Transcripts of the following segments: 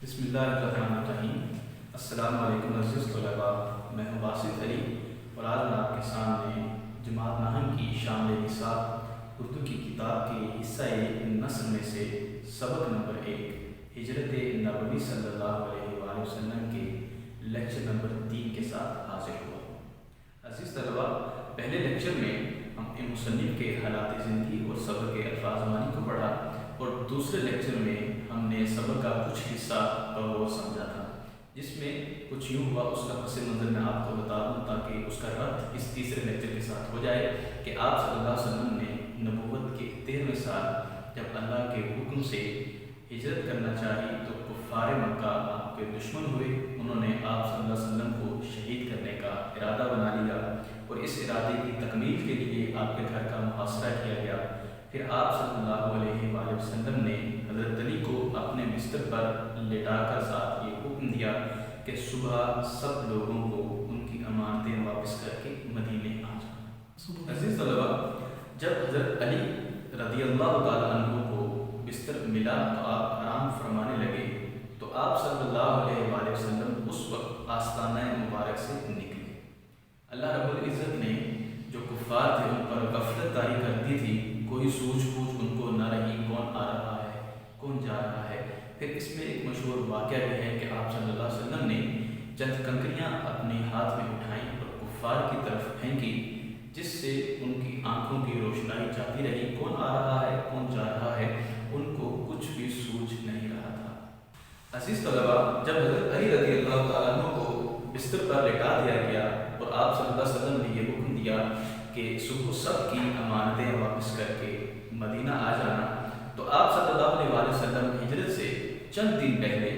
بسم اللہ الرحمن الرحیم۔ السلام علیکم عزیز طلباء، میں ہوں باسط علی اور آج میں آپ کے سامنے جماعت نحم کی شامل نصاب اردو کی کتاب کے حصہ نثر میں سے سبق نمبر 1 ہجرت نبوی صلی اللہ علیہ وآلہ وسلم کے لیکچر نمبر 3 کے ساتھ حاضر ہوا۔ عزیز طلباء، پہلے لیکچر میں ہم مصنف کے حالات زندگی اور صبر کے الفاظ معنی کو پڑھا اور دوسرے لیکچر میں ہم نے صبر کا کچھ حصہ بغور سمجھا تھا، جس میں کچھ یوں ہوا۔ اس کا پس منظر میں آپ کو بتا دوں تاکہ اس کا ربط اس تیسرے لیکچر کے ساتھ ہو جائے کہ آپ صلی اللہ علیہ وسلم نے نبوت کے 13ویں سال جب اللہ کے حکم سے ہجرت کرنا چاہی تو کفار مکہ آپ کے دشمن ہوئے۔ انہوں نے آپ صلی اللہ علیہ وسلم کو شہید کرنے کا ارادہ بنا لیا اور اس ارادے کی تکمیل کے لیے آپ کے گھر کا محاصرہ کیا گیا۔ پھر آپ صلی اللہ علیہ وآلہ وسلم نے حضرت علی کو اپنے بستر پر لٹا کر ساتھ یہ حکم دیا کہ صبح سب لوگوں کو ان کی امانتیں واپس کر کے مدینے آ جانا۔ عزیز طلباء، جب حضرت علی رضی اللہ تعالیٰ عنہ کو بستر ملا تو آپ آرام فرمانے لگے تو آپ صلی اللہ علیہ وآلہ وسلم اس وقت آستانہ مبارک سے نکلے۔ اللہ رب العزت نے جو کفار تھے ان پر غفلت طاری کر دی تھی، کوئی سوجھ بوجھ ان کو نہ رہی کون آ رہا ہے کون جا رہا ہے۔ پھر اس میں ایک مشہور واقعہ بھی ہے کہ آپ صلی اللہ علیہ وسلم نے چند کنکریاں اپنے ہاتھ میں اٹھائیں اور کفار کی طرف پھینکی، جس سے ان کی آنکھوں کی روشنائی جاتی رہی، کون آ رہا ہے کون جا رہا ہے ان کو کچھ بھی سوجھ نہیں رہا تھا۔ عزیز طلباء، جب حضرت علی رضی اللہ تعالیٰ عنہ کو بستر پر لٹا دیا گیا اور آپ صلی اللہ علیہ وسلم نے یہ حکم دیا کہ صبح سب کی امانتیں واپس کر کے مدینہ آ جانا، تو آپ صلی اللہ علیہ وسلم ہجرت سے چند دن پہلے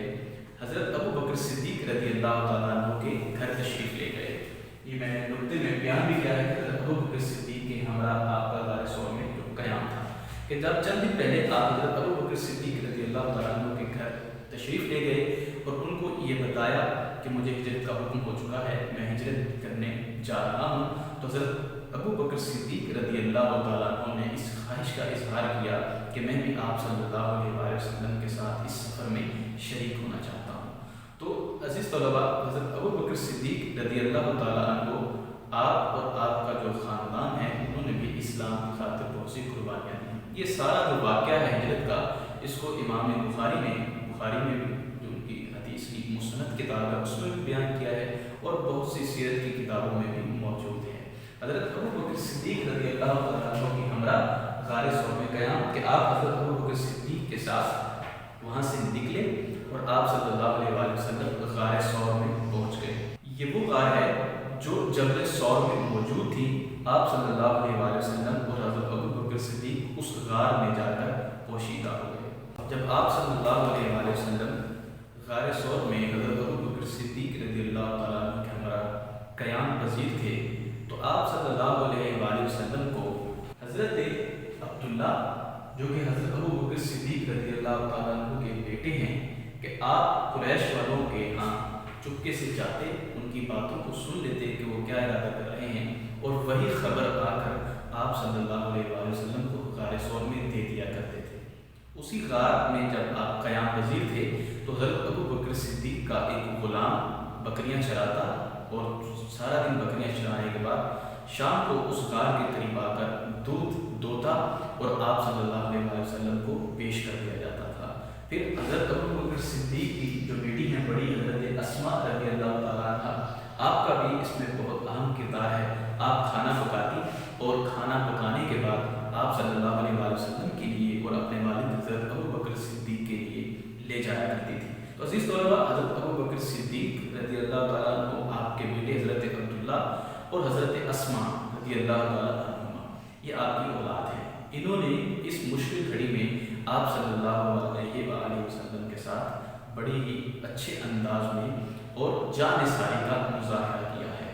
حضرت ابو بکر صدیق رضی اللہ تعالیٰ عنہ کے گھر تشریف لے گئے۔ یہ میں نے نقطے میں بیان بھی کیا ہے کہ حضرت ابو بکر صدیق کے ہمراہ آپ کا غار ثور میں جو قیام تھا کہ جب چند دن پہلے آپ حضرت ابو بکر صدیق رضی اللہ تعالیٰ عنہ کے گھر تشریف لے گئے اور ان کو یہ بتایا کہ مجھے ہجرت کا حکم ہو چکا ہے، میں ہجرت کرنے جا رہا ہوں، تو حضرت ابو بکر صدیق رضی اللہ تعالیٰ عنہ نے اس خواہش کا اظہار کیا کہ میں بھی آپ صلی اللہ علیہ وسلم کے ساتھ اس سفر میں شریک ہونا چاہتا ہوں۔ تو عزیز طلباء، حضرت ابو بکر صدیق رضی اللہ تعالیٰ عنہ آپ اور آپ کا جو خاندان ہے انہوں نے بھی اسلام کی خاطر بہت سی قربانیاں دی۔ یہ سارا جو واقعہ ہے ہجرت کا، اس کو امام بخاری نے جو ان کی حدیث کی مسند کتاب ہے اس میں بھی بیان کیا ہے اور بہت سی سیرت کی کتابوں میں بھی موجود ہے۔ حضرت ابو بکر صدیق رضی اللہ تعالیٰ عنہ کی ہمراہ غار ثور میں قیام کہ آپ حضرت ابو بکر صدیق کے ساتھ وہاں سے نکلے اور آپ صلی اللہ علیہ وآلہ وسلم غار ثور میں پہنچ گئے۔ یہ وہ غار ہے جو جبل ثور میں موجود تھی۔ آپ صلی اللہ علیہ وآلہ وسلم اور حضرت ابو بکر صدیق اس غار میں جا کر پوشیدہ ہو گئے۔ جب آپ صلی اللہ علیہ وآلہ وسلم غار ثور میں حضرت ابو بکر صدیق رضی اللہ تعالیٰ عنہ کے ہمراہ قیام پذیر تھے تو آپ صلی اللہ علیہ وآلہ وسلم کو حضرت عبداللہ جو کہ حضرت ابو بکر صدیق رضی اللہ تعالیٰ عنہ کے بیٹے ہیں کہ آپ قریش والوں کے ہاں چپکے سے جاتے، ان کی باتوں کو سن لیتے کہ وہ کیا ارادہ کر رہے ہیں اور وہی خبر آ کر آپ صلی اللہ علیہ وآلہ وسلم کو غار ثور میں دے دیا کرتے تھے۔ اسی غار میں جب آپ قیام پذیر تھے تو حضرت ابو بکر صدیق کا ایک غلام بکریاں چراتا اور سارا دن بکریاں چرانے کے بعد شام کو اس غار کے قریب آ کر دودھ دوتا اور آپ صلی اللہ علیہ وسلم کو پیش کر دیا جاتا تھا۔ پھر حضرت ابو بکر صدیق کی جو بیٹی ہیں بڑی حضرت اسماء رضی اللہ تعالیٰ عنہ، آپ کا بھی اس میں بہت اہم کردار ہے۔ آپ کھانا پکاتی اور کھانا پکانے کے بعد آپ صلی اللہ علیہ وسلم کے لیے اور اپنے والد حضرت ابو بکر صدیق کے لیے لے جایا کرتی تھی۔ تو عزیز طلباء، حضرت ابو بکر صدیق رضی اللہ تعالیٰ عنہ آپ کے بیٹے حضرت عبداللہ اور حضرت اسماء رضی اللہ تعالیٰ عنہ یہ آپ کی اولاد ہے۔ انہوں نے اس مشکل گھڑی میں آپ صلی اللہ علیہ وآلہ وسلم کے ساتھ بڑی ہی اچھے انداز میں اور جانثاری کا مظاہرہ کیا ہے۔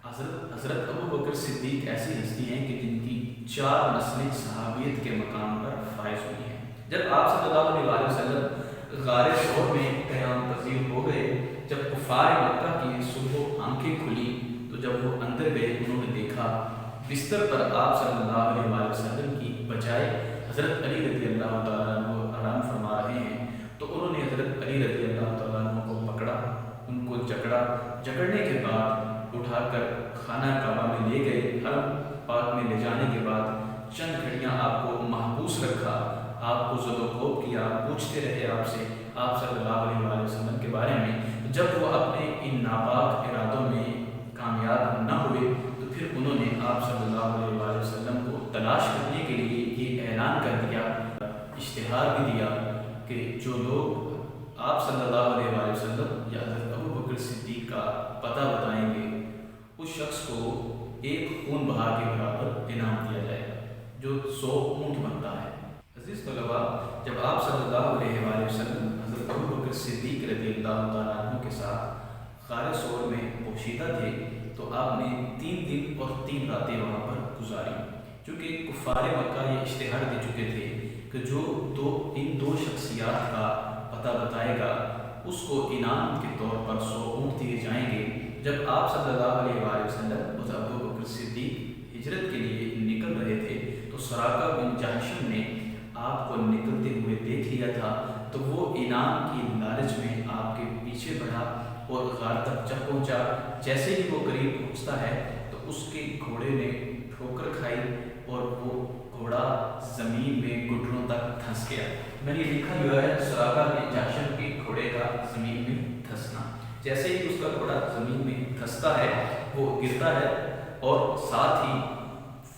حضرت ابو بکر صدیق ایسی ہستی ہیں کہ جن کی 4 نسلیں صحابیت کے مقام پر فائز ہوئی ہیں۔ جب آپ صلی اللہ علیہ وآلہ وسلم غار ثور میں قیام پذیر ہو گئے، جب کفار مکہ کی صبح آنکھیں کھلی تو جب وہ اندر گئے انہوں نے دیکھا بستر پر آپ صلی اللہ علیہ وآلہ وسلم کی بجائے حضرت علی رضی اللہ تعالیٰ عنہ آرام فرما رہے ہیں، تو انہوں نے حضرت علی رضی اللہ خانہ کعبہ میں لے گئے، حرم پاک میں لے جانے کے بعد چند گھڑیاں آپ کو محبوس رکھا، آپ کو زد و کوب کیا، پوچھتے رہے آپ سے آپ صلی اللہ علیہ وآلہ وسلم کے بارے میں۔ جب وہ اپنے ان ناپاک ارادوں میں کامیاب نہ ہوئے تو پھر انہوں نے آپ صلی اللہ علیہ وآلہ وسلم کو تلاش کرنے کے لیے یہ اعلان کر دیا، اشتہار بھی دیا کہ جو لوگ آپ صلی اللہ علیہ وآلہ وسلم یا حضرت ابو بکر صدیق کا پتہ بتائیں گے اس شخص کو ایک خون بہا کے برابر انعام دیا جائے گا، جو 100 اونٹ بنتا ہے۔ عزیز طلباء، جب آپ صلی اللہ علیہ وآلہ وسلم حضرت ابو بکر صدیق رضی اللہ تعالیٰ عنہ کے ساتھ غار ثور میں پوشیدہ تھے تو آپ نے 3 دن اور 3 راتیں وہاں پر گزاری، چونکہ کفار مکہ یہ اشتہار دے چکے تھے کہ جو ان دو شخصیات کا پتہ بتائے گا اس کو انعام کے طور پر 100 اونٹ دیے جائیں گے۔ جب آپ صلی اللہ علیہ وآلہ وسلم حضرت ابو بکر صدیق ہجرت کے لیے نکل رہے تھے تو سراقہ بن جہشم نے آپ کو نکلتے ہوئے دیکھ لیا تھا، تو وہ انعام کی لالچ میں آپ کے پیچھے بڑھا اور غار تک جب پہنچا۔ جیسے ہی وہ قریب پہنچتا ہے تو اس کے گھوڑے نے ٹھوکر کھائی اور وہ گھوڑا زمین میں گھٹنوں تک دھنس گیا۔ میں نے لکھا ہوا ہے سراقہ بن جہشم کے گھوڑے کا زمین میں دھنسنا۔ جیسے ہی اس کا گھوڑا زمین میں دھنستا ہے وہ گرتا ہے اور ساتھ ہی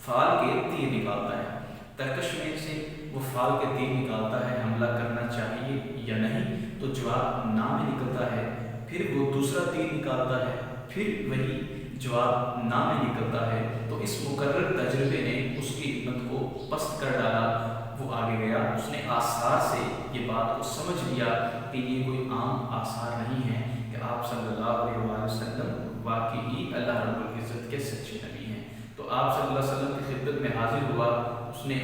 فال کے تیر نکالتا ہے۔ ترکش میں سے وہ فال کے تیر نکالتا ہے، حملہ کرنا چاہیے یا نہیں، تو جواب نہ میں نکلتا ہے۔ پھر وہ دوسرا تیر نکالتا ہے، پھر وہی جواب نہ میں نکلتا ہے۔ تو اس مکرر تجربے نے اس کی ہمت کو پست کر ڈالا۔ وہ آگے گیا، اس نے آثار سے یہ بات کو سمجھ لیا کہ یہ کوئی عام آثار نہیں ہے کہ آپ صلی اللہ علیہ وآلہ وسلم واقعی اللہ رب العزت کے سچے نبی ہیں۔ تو آپ صلی اللہ علیہ وسلم کی خدمت میں حاضر ہوا، اس نے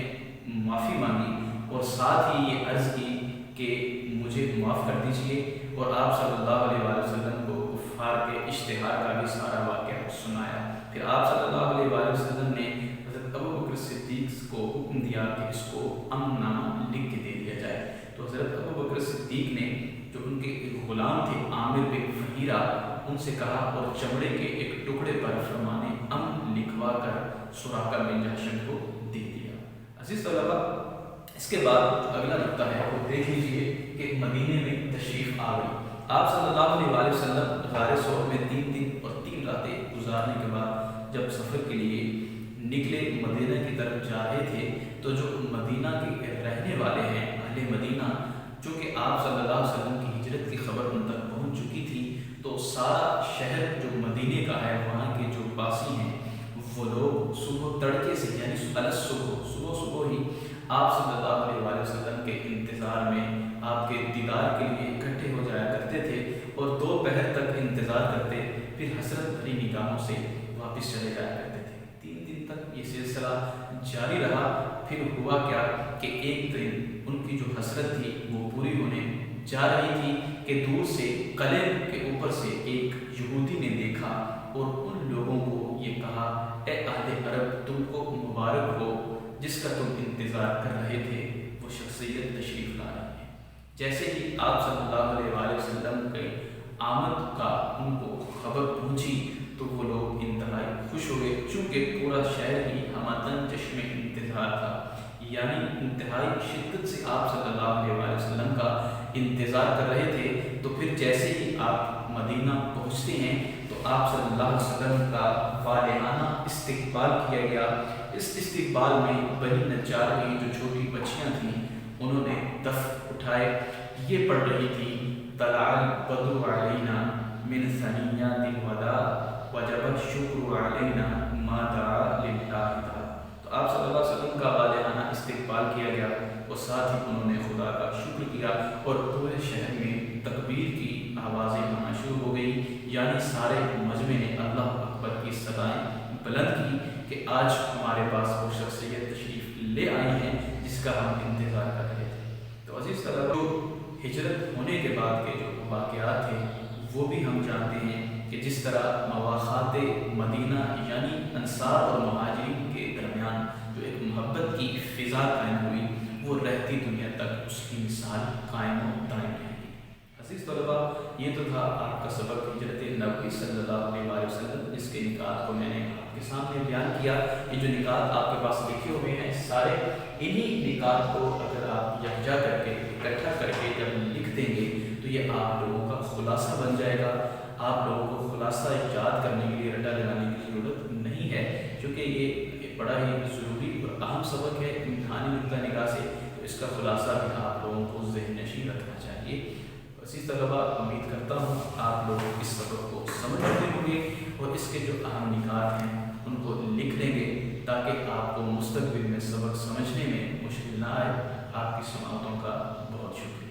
معافی مانگی اور ساتھ ہی یہ عرض کی کہ مجھے معاف کر دیجئے، اور آپ صلی اللہ علیہ وآلہ وسلم کو کفار کے اشتہار کا بھی سارا واقعہ سنایا۔ پھر آپ صلی اللہ علیہ وآلہ وسلم نے حضرت ابو بکر صدیق کو حکم دیا کہ اس کو امن نامہ لکھ کے دے دیا جائے۔ تو حضرت ابو بکر صدیق نے جو ان کے ایک غلام تھے عامر بن فہیرہ، ان سے کہا اور چمڑے کے ایک ٹکڑے پر فرمانے امن لکھوا کر سراقہ بن جہشم کو دے دیا۔ عزیز طلباء، اس کے بعد جو اگلا نقطہ ہے وہ دیکھ لیجئے کہ مدینے میں تشریف آ گئی۔ آپ صلی اللہ علیہ وآلہ وسلم غار ثور میں 3 دن اور 3 راتیں گزارنے کے بعد جب سفر کے لیے نکلے، مدینہ کی طرف جا رہے تھے، تو جو مدینہ کے رہنے والے ہیں اہل مدینہ، چونکہ آپ صلی اللہ علیہ وسلم کی ہجرت کی خبر ان تک پہنچ چکی تھی، تو سارا شہر جو مدینے کا ہے، وہاں کے جو باسی ہیں وہ لوگ صبح تڑکے سے یعنی صبح ہی آپ صلی اللہ علیہ وآلہ وسلم کے انتظار میں آپ کے دیدار کے لیے اکٹھے ہو جایا کرتے تھے اور 2 پہر تک انتظار کرتے، پھر حسرت بھری نگاہوں سے واپس چلے جایا کرتے تھے۔ 3 دن تک یہ سلسلہ جاری رہا۔ پھر ہوا کیا کہ ایک دن ان کی جو حسرت تھی وہ پوری ہونے جا رہی تھی کہ دور سے قلعے کے اوپر سے ایک یہودی نے دیکھا اور ان لوگوں کو یہ کہا، اے اہل عرب، تم کو مبارک ہو، جس کا تم انتظار کر رہے تھے وہ شخصیت تشریف لا رہی ہے۔ جیسے ہی آپ صلی اللہ علیہ وآلہ وسلم کے آمد کا ان کو خبر پہنچی تو وہ لوگ انتہائی خوش ہو گئے، چونکہ پورا شہر ہی ہماتن چشم انتظار تھا، یعنی انتہائی شدت سے آپ صلی اللہ علیہ وآلہ وسلم کا انتظار کر رہے تھے۔ تو پھر جیسے ہی آپ مدینہ پہنچتے ہیں تو آپ صلی اللہ علیہ وسلم کا والہانہ استقبال کیا گیا۔ اس استقبال میں بنی نجار کی جو چھوٹی بچیاں تھیں انہوں نے دف اٹھائے، یہ پڑھ رہی تھی طلع البدر علینا من ثنیات الوداع وجب الشکر علینا ما دعا للہ تعالی۔ تو آپ صلی اللہ علیہ وسلم کا والہانہ استقبال کیا گیا اور ساتھ ہی انہوں نے خدا کا شکر کیا اور پورے شہر میں تکبیر کی آوازیں آنا شروع ہو گئی، یعنی سارے مجمع نے اللہ اکبر کی صدائیں بلند کی کہ آج ہمارے پاس وہ شخصیت تشریف لے آئی ہیں جس کا ہم انتظار کر رہے تھے۔ تو عزیز طلباء، ہجرت ہونے کے بعد کے جو واقعات تھے وہ بھی ہم جانتے ہیں کہ جس طرح مواخات مدینہ یعنی انصار اور مہاجرین کے درمیان جو ایک محبت کی فضا قائم ہوئی، وہ رہتی دنیا تک اس کی مثال قائم و دائم رہے گی۔ عزیز طلبہ، یہ تو تھا آپ کا سبق ہجرت نبوی صلی اللہ علیہ وسلم، جس کے نکات کو میں نے آپ کے سامنے بیان کیا۔ یہ جو نکات آپ کے پاس لکھے ہوئے ہیں، سارے انہی نکات کو اگر آپ یکجا کر کے اکٹھا کر کے جب لکھ دیں گے تو یہ آپ لوگوں کا خلاصہ بن جائے گا۔ آپ لوگوں کو خلاصہ ایجاد کرنے کے لیے رٹا لگانے کی ضرورت نہیں ہے، کیونکہ یہ بڑا ہی ضروری اور اہم سبق ہے امتحانی نقطہ نگاہ سے۔ تو اس کا خلاصہ بھی آپ لوگوں کو ذہن نشین رکھنا چاہیے۔ اسی طلبہ، امید کرتا ہوں آپ لوگ اس سبق کو سمجھ چکے ہوں گے اور اس کے جو اہم نکات ہیں ان کو لکھ لیں گے، تاکہ آپ کو مستقبل میں سبق سمجھنے میں مشکل نہ آئے۔ آپ کی سماعتوں کا بہت شکریہ۔